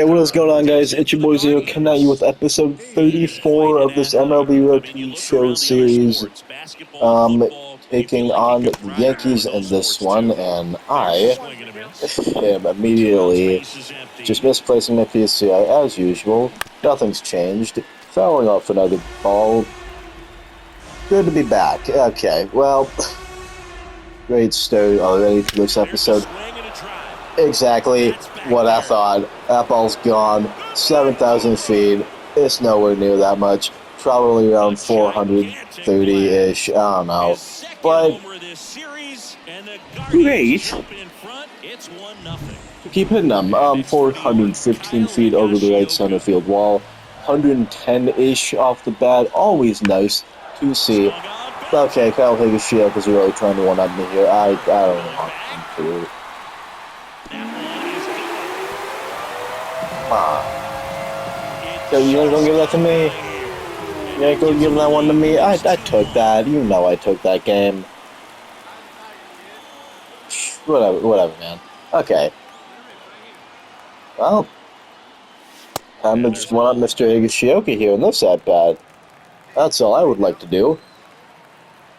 Hey, what is going on, guys? It's your boy Zero coming at you with episode 34 of this MLB Routine Show series. Taking on the Yankees in this one, and I am immediately just misplacing my PSCI as usual. Nothing's changed. Fouling off another ball. Good to be back. Okay, well, great start already for this episode. Exactly what I thought. That ball's gone. 7,000 feet. It's nowhere near that much. Probably around 430-ish. I don't know. But great. Keep hitting them. 415 feet over the right center field wall. 110-ish off the bat. Always nice to see. Okay, Kyle Higashioka is really trying to one-up me here. I don't want him to. So you ain't gonna give that to me? You ain't gonna give that one to me? I took that. You know I took that game. Whatever, man. Okay. Well, I'm gonna just one up Mr. Higashioka here in this at-bat. That's all I would like to do.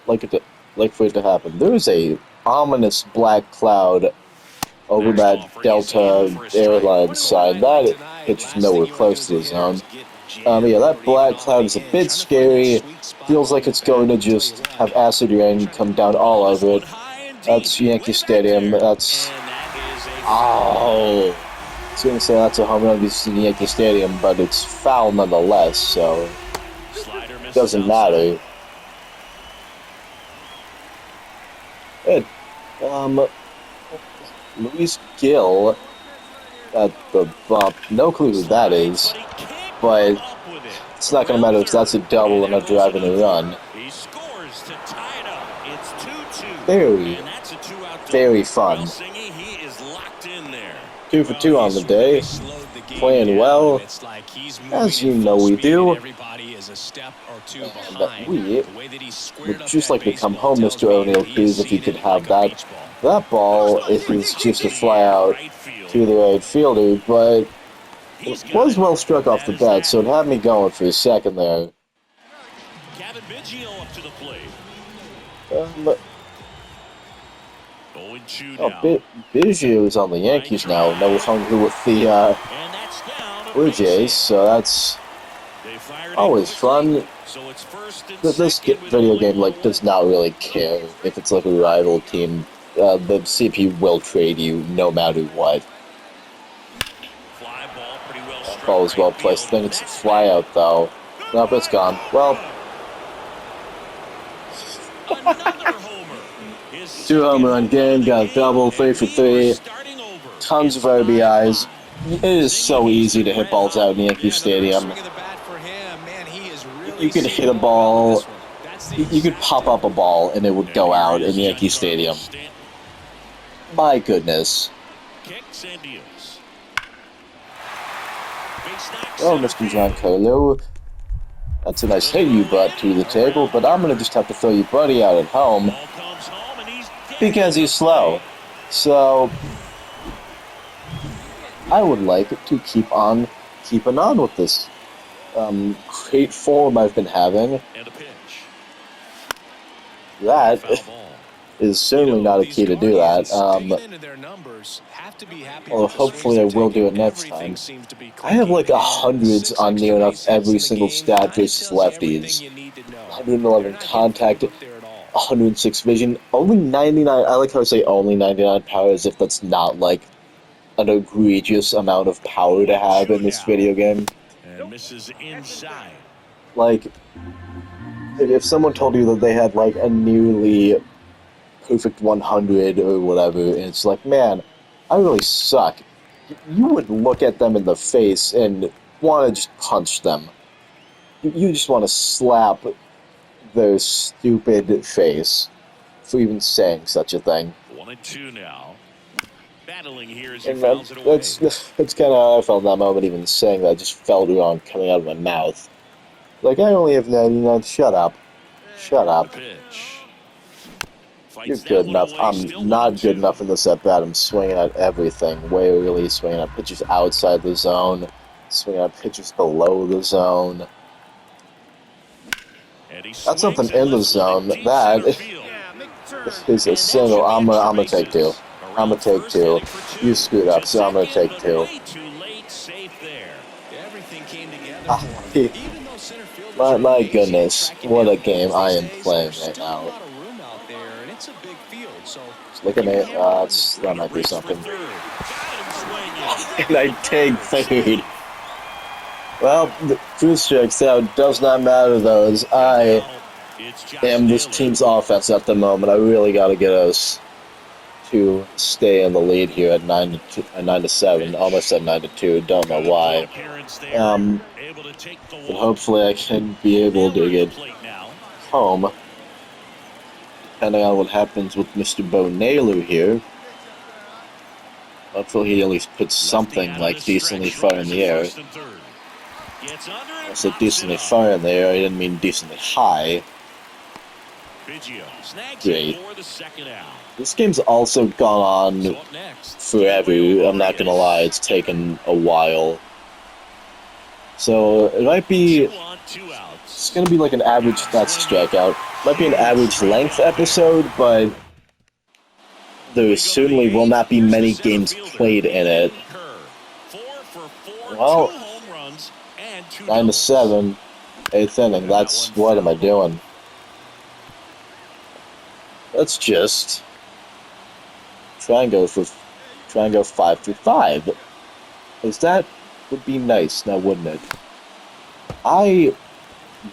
Like for it to happen. There's a ominous black cloud over that Delta Airlines side. That pitch nowhere close to the zone. Yeah, that black cloud is a bit scary. Feels like it's going to just have acid rain come down all over it. That's Yankee Stadium. That's... Oh! I was going to say that's a home run because it's Yankee Stadium, but it's foul nonetheless, so... It doesn't matter. Good. Luis Gill at the bump. No clue who that is, but it's not going to matter if that's a double and a drive and a run. Very fun. 2 for 2 on the day. Playing well, as you know we do. And we would just like to come home, Mr. O'Neill Cruz, if you could have that. That ball is just a fly out to the right fielder, but it was well struck off the bat, so it had me going for a second there. Biggio is on the Yankees now, no longer with the Blue Jays, so that's always fun. This video game does not really care if it's like a rival team. The CP will trade you no matter what. That ball is well placed. I think it's a fly out though. Nope, it's gone. Well, 2 home run game, got a double, 3 for 3. Tons of RBIs. It is so easy to hit balls out in Yankee Stadium. You could hit a ball, you could pop up a ball and it would go out in Yankee Stadium. My goodness. Oh, Mr. Giancarlo. That's a nice hit you brought to the table, but I'm going to just have to throw your buddy out at home because he's slow. So, I would like to keep on keeping on with this great form I've been having. That is certainly not a key to do that. Well, hopefully I will do it next time. I have like hundreds on near enough every single stat versus lefties. 111 contact, 106 vision, only 99. I like how I say only 99 power as if that's not like an egregious amount of power to have in this video game. Like, if someone told you that they had like a nearly perfect 100 or whatever, and it's like, man, I really suck, you would look at them in the face and want to just punch them. You just want to slap their stupid face for even saying such a thing. 1-2 now. Battling here as he fouls it away. That's kind of how I felt in that moment, even saying that. I just felt wrong coming out of my mouth. Like, I only have 99, shut up. Shut up. You're good enough. I'm not good enough in this at bat. I'm swinging at everything. Way early, swinging at pitches outside the zone, swinging at pitches below the zone. That's something in the zone. That is a single. I'm gonna take two. I'm gonna take two. You screwed up, so I'm gonna take two. My goodness, what a game I am playing right now. Just look at me. That might be something. And I take third. Well, the truth strikes out. Does not matter those. I am this team's offense at the moment. I really got to get us to stay in the lead here at 9-7, almost at 9-2. Don't know why. But hopefully I can be able to get home. Depending on what happens with Mr. Bo Naylor here. Hopefully he at least puts something like decently far in the air. I said decently far in the air, I didn't mean decently high. Great. This game's also gone on forever, I'm not gonna lie, it's taken a while. So, it might be... It's gonna be like an average... That's a strikeout. Might be an average length episode, but... There certainly will not be many games played in it. Well... 9-7, 8th inning, that's... What am I doing? Let's just... Try and go 5 through 5. Because that would be nice, now wouldn't it? I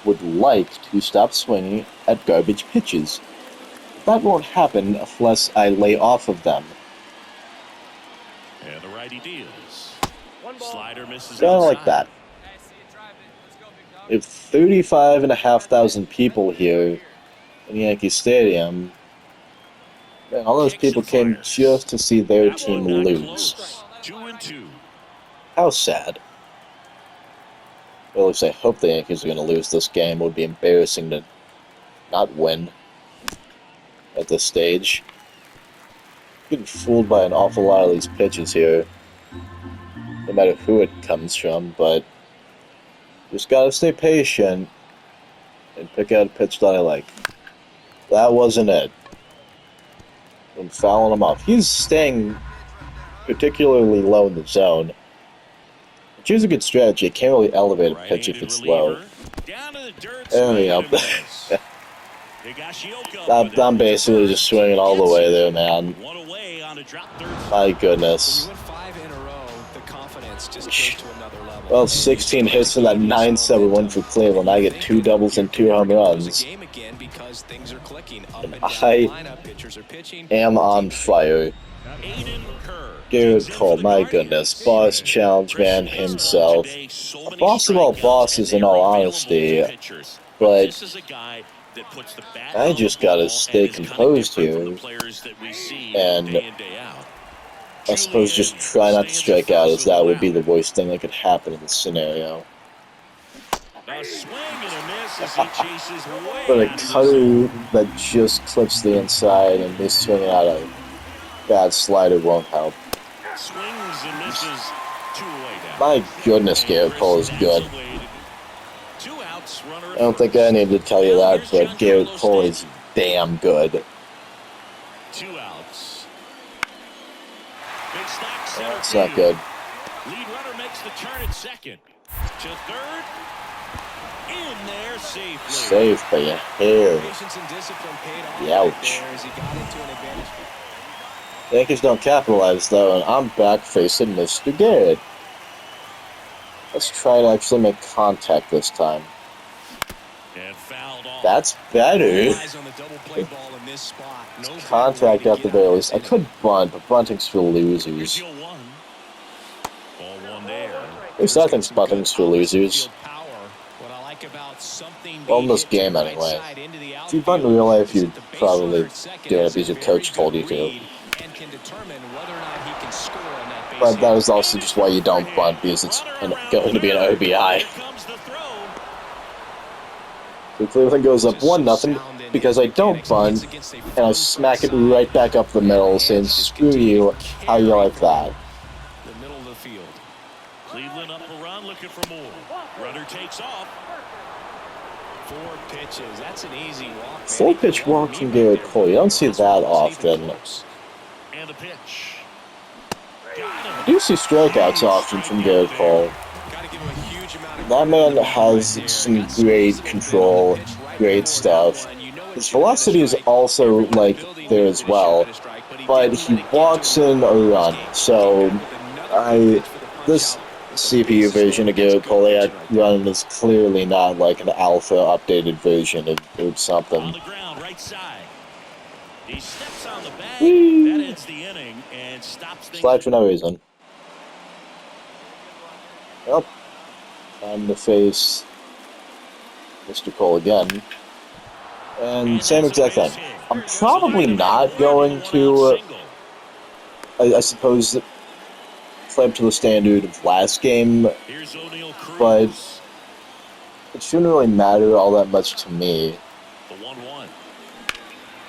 would like to stop swinging at garbage pitches. That won't happen unless I lay off of them. And the righty deals. Slider misses Kind of like that. If 35,500 people here in Yankee Stadium, man, all those people came just to see their team lose. 2-2. How sad. Well, at least I hope the Yankees are going to lose this game. It would be embarrassing to not win at this stage. Getting fooled by an awful lot of these pitches here. No matter who it comes from, but just gotta stay patient and pick out a pitch that I like. That wasn't it. I'm fouling him off. He's staying particularly low in the zone. Which is a good strategy. You can't really elevate a pitch if it's low. There we go. I'm basically just swinging all the way there, man. My goodness. Well, 16 hits in that 9-7 for Cleveland. I get 2 doubles and 2 home runs. And I am on fire. Garrett Cole, my goodness. Boss challenge man himself. A boss of all bosses, in all honesty. But I just gotta stay composed here. And I suppose just try not to strike out, as that would be the worst thing that could happen in this scenario. But a cutter that just clips the inside and me swinging out a bad slider won't help. My goodness, Garrett Cole is good. I don't think I need to tell you that, but Garrett Cole is damn good. It's not good. Lead runner makes the turn at second. To third. In there safely. Safe by a hair. Ouch. The Yankees don't capitalize though, and I'm back facing Mr. Garrett. Let's try to actually make contact this time. That's better. Contact at the very least. I could bunt, but bunting's for losers. At least I think bunting's for losers. Well, in this game anyway. If you bunt in real life, you'd probably do it because your coach told you to. But that is also just why you don't bunt, because it's going to be an RBI. So Cleveland goes up 1-0. because I don't bunt, and I smack it right back up the middle, saying, screw you, how you like that? The middle of the field. Cleveland up a run, looking for more. Runner takes off. 4 pitches. That's an easy walk. 4-pitch walk from Garrett Cole. You don't see that often. And a pitch. I do see strikeouts often from Garrett Cole. That man has some great control, great stuff. His velocity is also, like, there as well, but he walks in a run, so this CPU version of Garrett Cole run is clearly not like an alpha updated version of something. On the ground, right side. He steps on the bag. That ends the inning and stops things. Slide for no reason. Well, time to face Mr. Cole again. And same exact thing. I'm probably not going to, I suppose, play up to the standard of last game, but it shouldn't really matter all that much to me.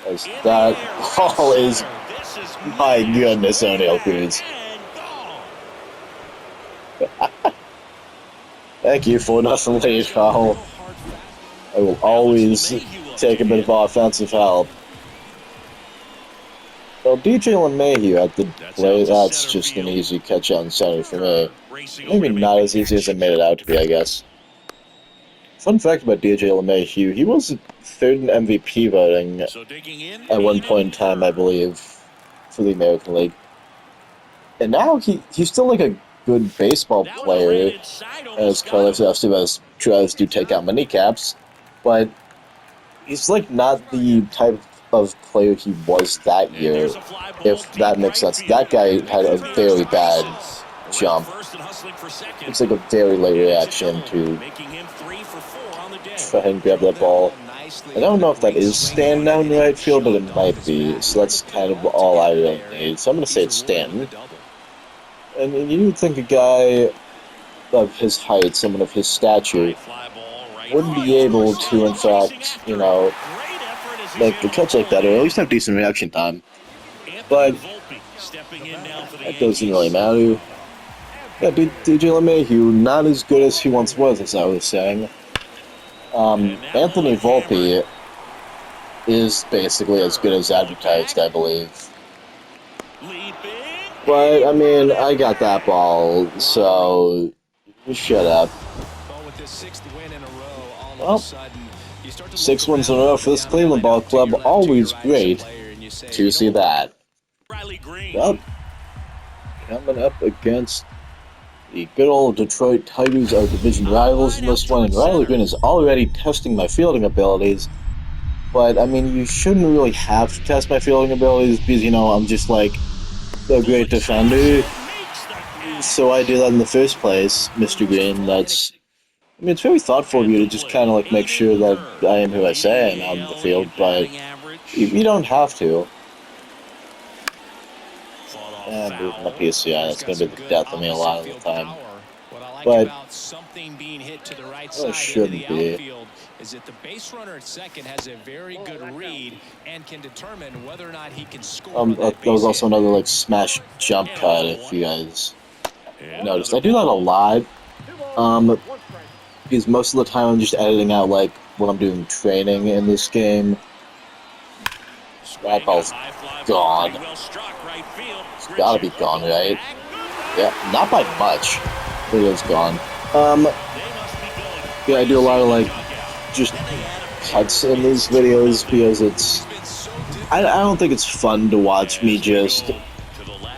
As that ball is, my goodness, O'Neal Cruz. Thank you for nothing lead, Kyle. I will always take a bit of offensive help. Well, DJ LeMahieu at the plate, that's just an easy catch out in center for me. Maybe not as easy as I made it out to be, I guess. Fun fact about DJ LeMahieu, he was third in MVP voting at one point in time, I believe, for the American League. And now he's still like a good baseball player, as Carlos Estevez tries to take out my kneecaps, but he's like not the type of player he was that year, if that makes sense. That guy had a very bad jump. It's like a very late reaction to try and grab that ball. I don't know if that is Stanton down in the right field, but it might be, so that's kind of all I really need. So I'm going to say it's Stanton. And you would think a guy of his height, someone of his stature, wouldn't be able to, in fact, you know, make the catch like that, or at least have decent reaction time. But that doesn't really matter. Yeah, DJ LeMahieu, not as good as he once was, as I was saying. Anthony Volpe is basically as good as advertised, I believe. But, I mean, I got that ball, so shut up. Well, 6 wins in a row for this Cleveland Ball Club. Always great to see that. Well, coming up against the good old Detroit Tigers, our division rivals in this one, and Riley Green is already testing my fielding abilities. But, I mean, you shouldn't really have to test my fielding abilities because, you know, I'm just like a great defender. So I do that in the first place, Mr. Green. That's, I mean, it's very thoughtful of you to just kind of like make sure that I am who I say I am on the field, but you don't have to. And moving up PCI, that's going to be the death of me a lot of the time. But it shouldn't be. Is that the base runner at second has a very good read and can determine whether or not he can score. That was also another like smash jump cut, if you guys noticed. I do that a lot. Because most of the time I'm just editing out like when I'm doing training in this game. That ball's gone. It's gotta be gone, right? Yeah, not by much. It is gone. Yeah, I do a lot of like just cuts in these videos because it's I don't think it's fun to watch me just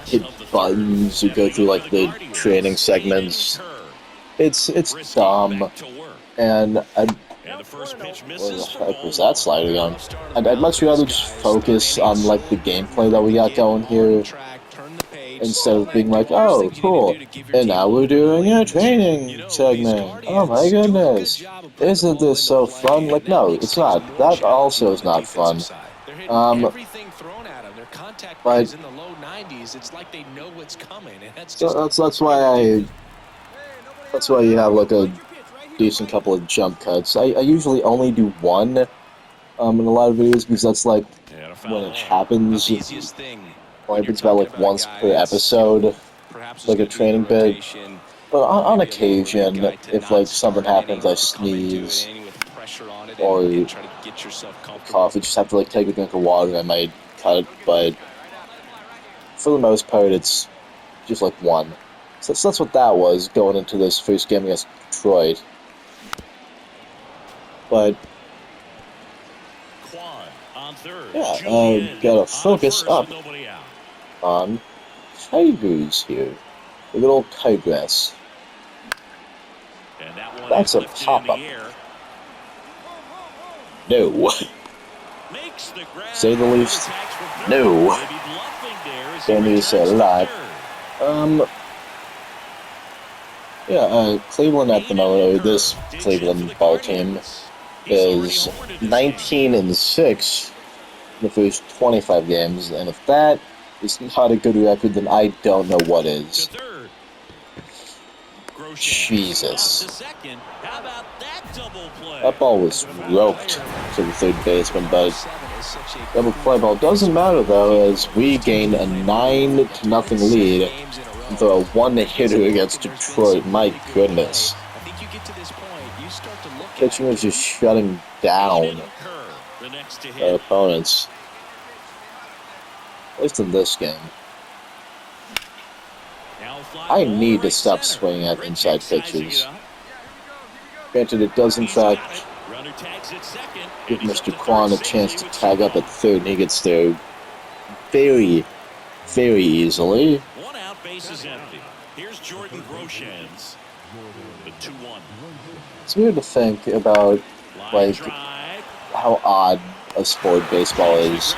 hit buttons or go through like the training segments. It's dumb, and where the heck was that slider going? I'd much rather just focus on like the gameplay that we got going here instead of being like, oh, cool, and now we're doing a training segment. Oh my goodness, isn't this so fun? Like, no, it's not. That also is not fun. But so that's why you have like a decent couple of jump cuts. I usually only do one in a lot of videos because that's like And a when foul it ball. happens. The It easiest thing when you're happens about talking like about a once guy per that's, episode, perhaps is like a going to be in the training bit. rotation, But on maybe a more relief occasion, guy to if not like something start an happens, inning, I but come into an sneeze inning with pressure on it or and try to get yourself comfortable. cough, I just have to like take a drink of water. I might cut it, but for the most part, it's just like one. So that's what that was going into this first game against Detroit. But Quan on third. yeah, Julian gotta on focus first up with nobody out. on Tigers here. The good old Tigers. And that one That's is a lifted in pop up. the air. No. Makes the grab. Say the Runner least. tags from third. No. Maybe bluffing there as he Don't need to say a returns to lot. third. Yeah, Cleveland at the moment, or this Digs in for Cleveland the ball team, Guardians. He's already is homered in this game. 19-6 in the first 25 games, and if that is not a good record, then I don't know what To is. third. Grosjean Jesus. out to second. How about that double play? That ball was roped to the third baseman, but double play ball doesn't matter though, as we gain a 9-0 lead and throw a one-hitter against Detroit. My goodness. I think you get to this point, you start to look Pitching at was just shutting down The next to our hit. opponents. At least in this game. I need to stop swinging at inside pitches. Granted, it does in fact give Mr. Quan a chance to tag up at third, and he gets there very, very easily. One out, base is empty. Here's Jordan Groshans. The 2-1. It's weird to think about, like, how odd a sport baseball is.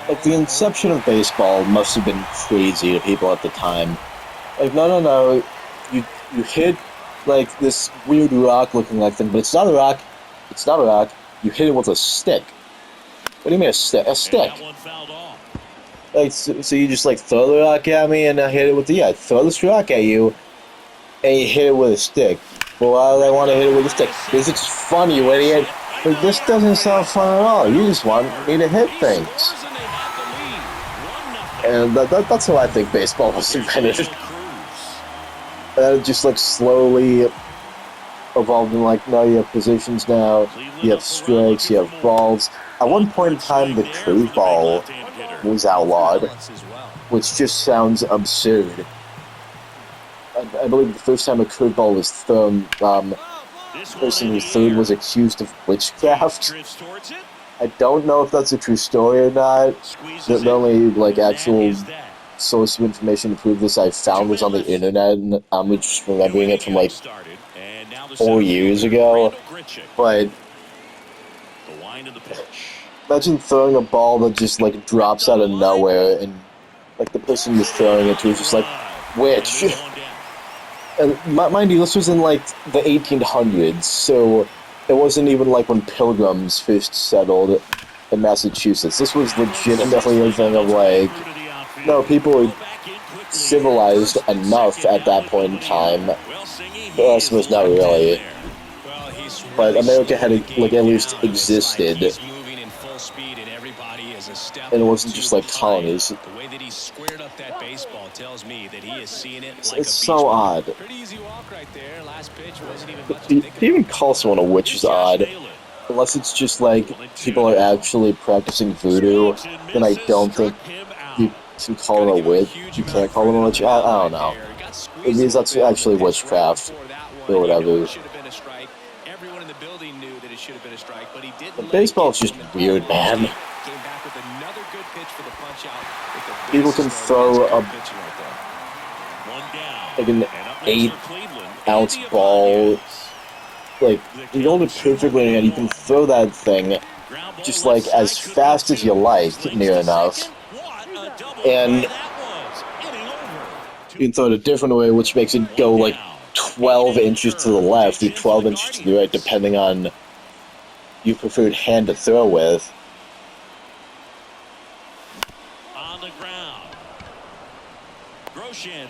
Like, the inception of baseball must have been crazy to people at the time. Like, no, you hit, like, this weird rock-looking like thing, but it's not a rock. It's not a rock. You hit it with a stick. What do you mean a stick? A stick. Like, so you just, like, throw the rock at me and I hit it with the, throw this rock at you and you hit it with a stick. Well, why do I want to hit it with a stick? Because it's fun, you idiot. But this doesn't sound fun at all. You just want me to hit things. And that's how I think baseball was invented. And it just, like, slowly evolved in, like, now you have positions now, you have strikes, you have balls. At one point in time, the curveball was outlawed, which just sounds absurd. I believe the first time a curveball was thrown, the person who threw it was accused of witchcraft. I don't know if that's a true story or not. The only, like, actual source of information to prove this I found was on the internet, and I'm just remembering it from, like, 4 years ago. But imagine throwing a ball that just, like, drops out of nowhere, and, like, the person who's throwing it to is just like, witch. And mind you, this was in, like, the 1800s, so it wasn't even like when pilgrims first settled in Massachusetts. This was legitimately a thing of, like, no, people were civilized enough at that point in time. The rest was not really. But America had, like, at least existed. And it wasn't just like colonies. It's so odd. To even call someone a witch is odd. Unless it's just like people are actually practicing voodoo, then I don't think you can call them a witch. You can't call them a witch. I don't know. It means that's actually witchcraft or whatever. But baseball is just weird, man. People can throw like an 8-ounce ball, like, you hold it perfectly and you can throw that thing just, like, as fast as you like, near enough. And you can throw it a different way, which makes it go, like, 12 inches to the left or 12 inches to the right, depending on your preferred hand to throw with.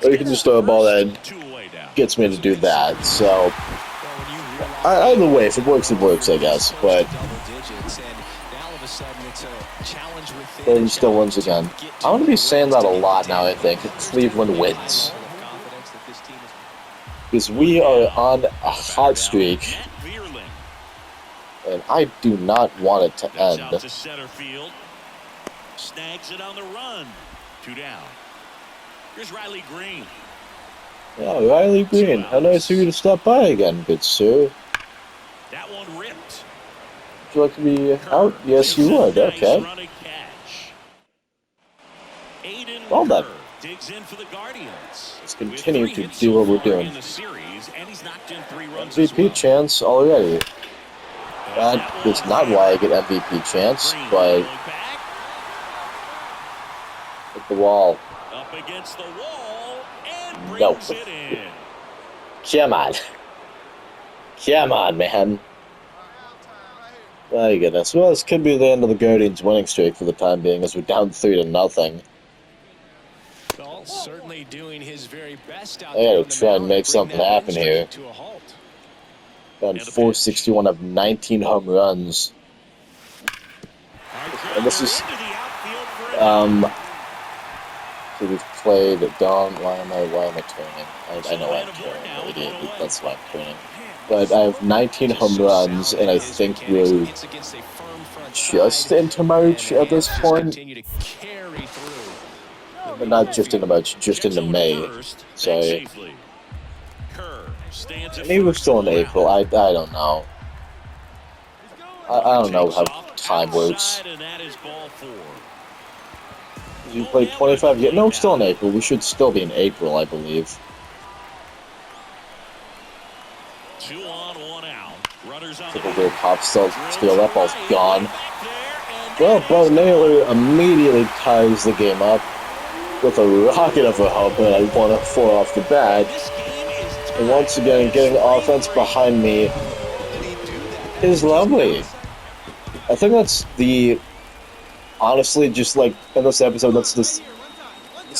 Or you can just throw a ball that gets me to do that, so either way, if it works, I guess, but Cleveland still wins again. I'm going to be saying that a lot now, I think. Cleveland wins. Because we are on a hot streak. And I do not want it to end. Out to center field. Snags it on the run. 2 down. Here's Riley Green. Yeah, Riley Green. How nice of you to stop by again, good sir. That one ripped. Would you like to be out? Yes, you would. Okay. Well done. Digs in for the Guardians. Let's continue to do what we're doing. MVP chance already. That is not why I get MVP chance, but hit the wall. Up against the wall and No. brings it in. Come on. Come on, man. My goodness. Well, this could be the end of the Guardians' winning streak for the time being, as we're down 3-0. Well, certainly doing his very best out I there gotta on the try and mound make to bring something that happen win here. streak to a halt. Done 461 of 19 home runs. And this is, so we've played Dawn. Why am I turning? I know why I'm turning. I'm an idiot. That's why I'm turning. But I have 19 home runs, and I think we're just into March at this point. But not just into March, just into May. So maybe we're still in April. I don't know. I don't know how time works. You played 25 years? No, we're still in April. We should still be in April, I believe. 2 on, 1 out. Runners on Triple weird pop steal. That ball's gone. Well, Bo Naylor immediately ties the game up with a rocket of a home run. I want to 4 off the bat. And once again, getting offense behind me is lovely. I think that's the... Honestly, just like in this episode, this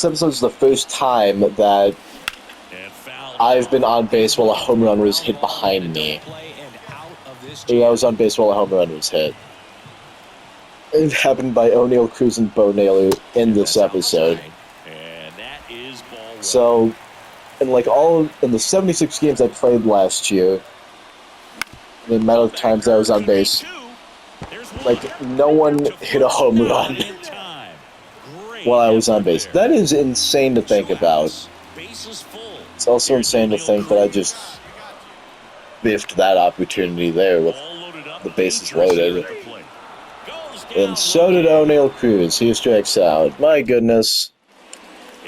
episode's the first time that I've been on base while a home run was hit behind me. I was on base while a home run was hit. It happened by O'Neal Cruz and Bo Naylor in this episode. So, in the 76 games I played last year, the amount of times I was on base, like, no one hit a home run while I was on base. That is insane to think about. It's also insane to think that I just biffed that opportunity there with the bases loaded. And so did O'Neal Cruz. He strikes out. My goodness.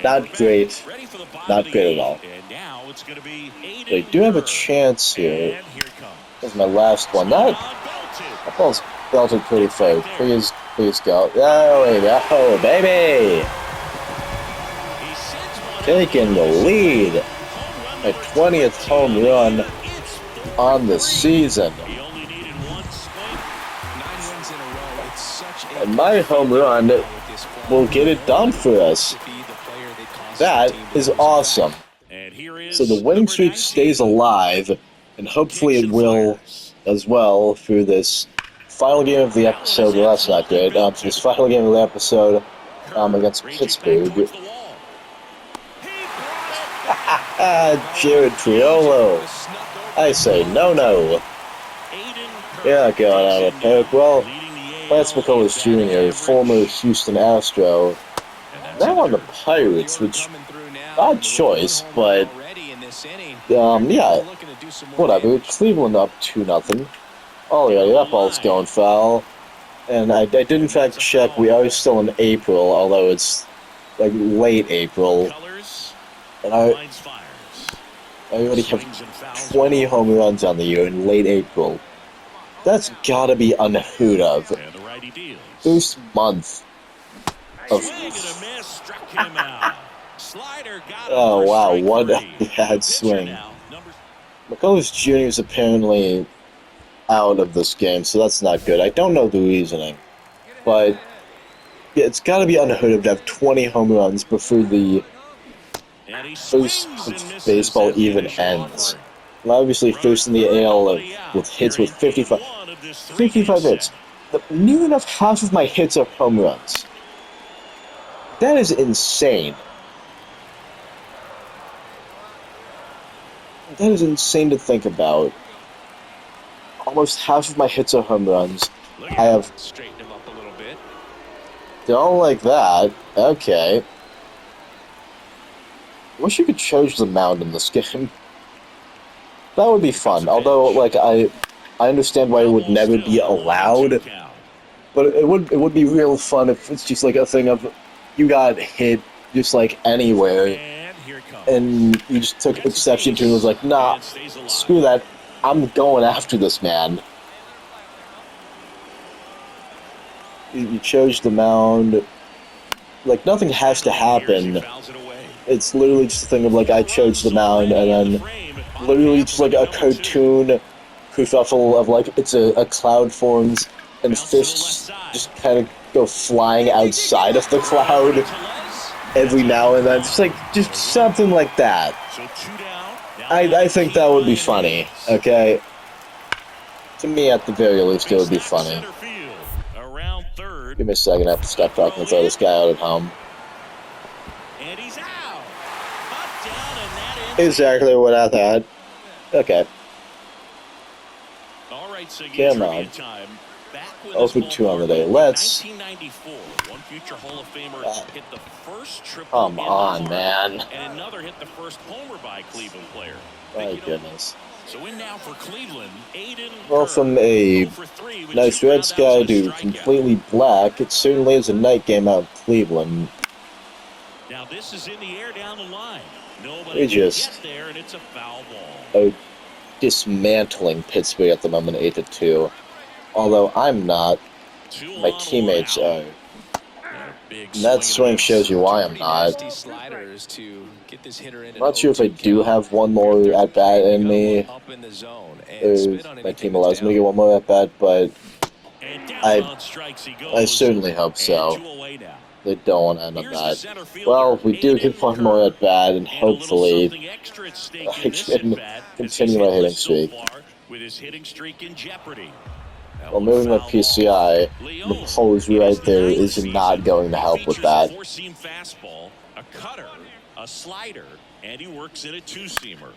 Not great. Not great at all. But I do have a chance here. This is my last one. That ball's belted pretty far. Please go. There we go, baby! Taking the lead. My 20th home run on the season. And my home run will get it done for us. That is awesome. So the winning streak stays alive, and hopefully it will as well through this final game of the episode. Well, that's not good. This final game of the episode against Pittsburgh. Jared Triolo. I say no. Yeah, going out of Park. Well, Lance McCullers Jr., former Houston Astro, now on the Pirates, which, odd choice, but, yeah, whatever. Cleveland up 2-0. Oh, yeah, that ball's going foul. And I did, in fact, check. We are still in April, although it's, like, late April. And I already have 20 home runs on the year in late April. That's gotta be unheard of. First month of... Oh, wow, what a bad swing. McCullers Jr. is apparently out of this game, so that's not good. I don't know the reasoning, but yeah, it's gotta be unheard of to have 20 home runs before the first baseball even ends. And obviously, first in the AL with hits with 55 hits. near enough half of my hits are home runs. That is insane. That is insane to think about. Almost half of my hits are home runs. I have... Straighten him up a little bit. Don't like that. Okay. Wish you could change the mound in this game. That would be fun. Although, like, I understand why it would never be allowed. But it would be real fun if it's just like a thing of you got hit just like anywhere, and you just took exception to it and was like, nah, screw that. I'm going after this man. You chose the mound. Like, nothing has to happen. It's literally just a thing of like, I chose the mound, and then literally just like a cartoon kerfuffle of like, it's a cloud forms, and fists just kind of go flying outside of the cloud every now and then. Just something like that. I think that would be funny, okay? To me, at the very least, it would be funny. Give me a second, I have to stop talking and throw this guy out at home. Exactly what I thought. Okay. Come on. 0 for 2 on the day. Let's... come on, man. And another hit the first homer by Cleveland player. My goodness. So in now for Cleveland, Aiden. Well, from a nice red sky to completely black, it certainly is a night game out in Cleveland. Now this is in the air down the line. We just there, and it's a foul ball. Dismantling Pittsburgh at the moment, 8-2. Although I'm not, my teammates are. And that swing shows you why I'm not. I'm not sure if I do have one more at bat in me. My team allows me to get one more at bat, but I certainly hope so. They don't want to end up that. Well, we do get one more at bat, and hopefully I can continue my hitting streak. Well, moving my PCI, the pose right there is not going to help with that. A cutter, a slider, and he works in a two-seamer.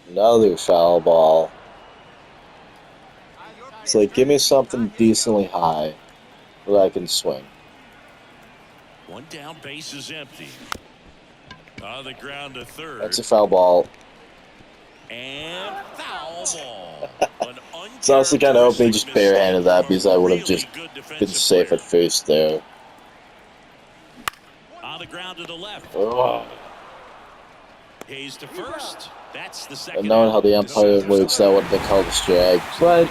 Another foul ball. It's like, give me something decently high that I can swing. One down, base is empty. On the ground to third. That's a foul ball. And foul ball. It's honestly kind of hoping he just barehanded that because I would have just been safe at first there. On the ground to the left. Oh. Hayes to first. That's the second. And knowing how the umpire works, that would have been called a strike. But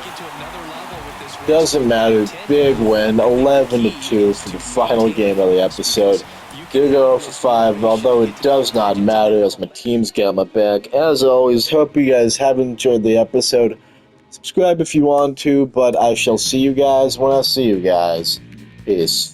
doesn't matter. Big win, 11-2 for the final game of the episode. Did go 0 for 5, although it does not matter as my team's got my back. As always, hope you guys have enjoyed the episode. Subscribe if you want to, but I shall see you guys when I see you guys. Peace.